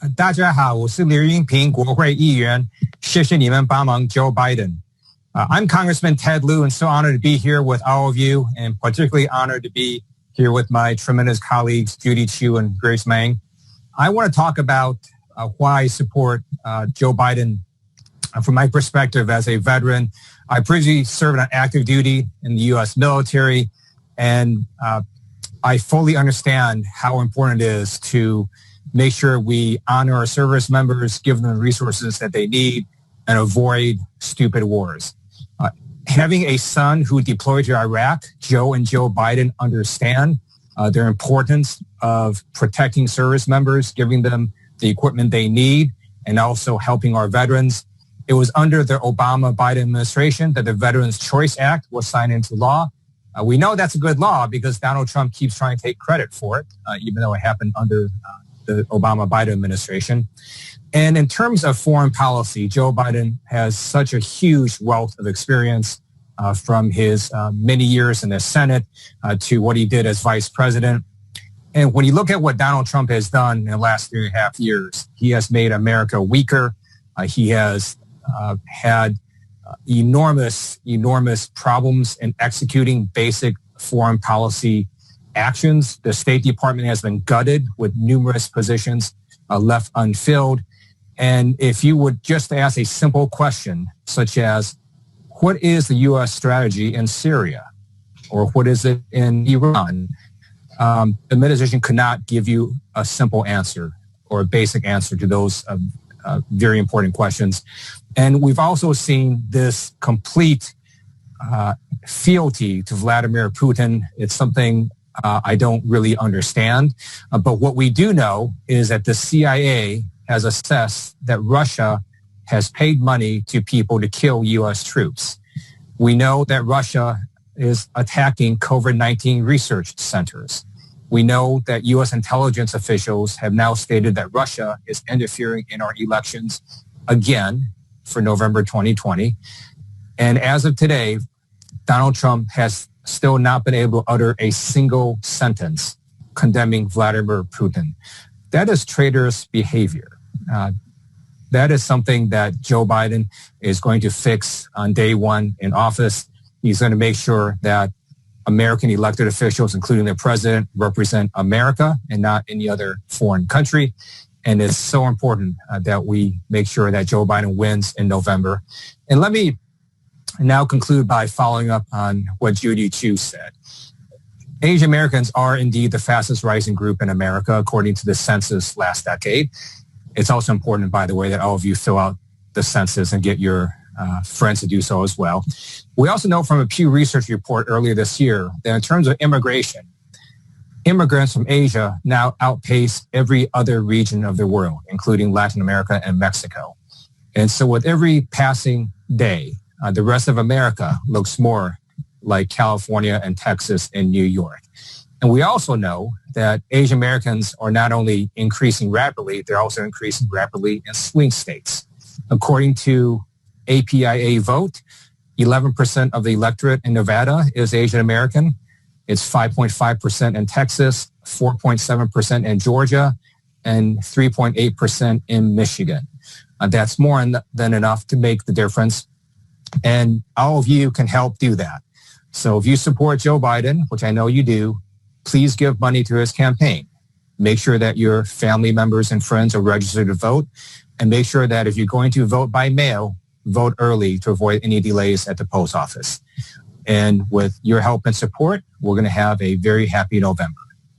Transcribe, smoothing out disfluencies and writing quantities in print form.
大家好，我是刘云平国会议员，谢谢你们帮忙 Joe Biden. I'm Congressman Ted Lieu, and so honored to be here with all of you, and particularly honored to be here with my tremendous colleagues, Judy Chu and Grace Meng. I want to talk about why I support Joe Biden. From my perspective as a veteran, I previously served on active duty in the U.S. military, and I fully understand how important it is to make sure we honor our service members, give them the resources that they need, and avoid stupid wars. Having a son who deployed to Iraq, Joe and Joe Biden understand the importance of protecting service members, giving them the equipment they need, and also helping our veterans. It was under the Obama-Biden administration that the Veterans Choice Act was signed into law. We know that's a good law because Donald Trump keeps trying to take credit for it, even though it happened under the Obama-Biden administration. And in terms of foreign policy, Joe Biden has such a huge wealth of experience from his many years in the Senate to what he did as vice president. And when you look at what Donald Trump has done in the last 3.5 years, he has made America weaker. He has had enormous problems in executing basic foreign policy actions. The State Department has been gutted with numerous positions left unfilled. And if you would just ask a simple question, such as, what is the U.S. strategy in Syria? Or what is it in Iran? The administration could not give you a simple answer or a basic answer to those very important questions. And we've also seen this complete fealty to Vladimir Putin. It's something I don't really understand. But what we do know is that the CIA has assessed that Russia has paid money to people to kill U.S. troops. We know that Russia is attacking COVID-19 research centers. We know that U.S. intelligence officials have now stated that Russia is interfering in our elections again for November 2020. And as of today, Donald Trump has still not been able to utter a single sentence condemning Vladimir Putin. That is traitorous behavior. That is something that Joe Biden is going to fix on day one in office. He's going to make sure that American elected officials, including the president, represent America and not any other foreign country. And it's so important that we make sure that Joe Biden wins in November. And let me now conclude by following up on what Judy Chu said. Asian Americans are indeed the fastest rising group in America, according to the census last decade. It's also important, by the way, that all of you fill out the census and get your friends to do so as well. We also know from a Pew Research report earlier this year that in terms of immigration, immigrants from Asia now outpace every other region of the world, including Latin America and Mexico. And so with every passing day, the rest of America looks more like California and Texas and New York. And we also know that Asian Americans are not only increasing rapidly, they're also increasing rapidly in swing states. According to APIA Vote, 11% of the electorate in Nevada is Asian American. It's 5.5% in Texas, 4.7% in Georgia, and 3.8% in Michigan. That's more than enough to make the difference. And all of you can help do that. So if you support Joe Biden, which I know you do, please give money to his campaign. Make sure that your family members and friends are registered to vote. And make sure that if you're going to vote by mail, vote early to avoid any delays at the post office. And with your help and support, we're going to have a very happy November.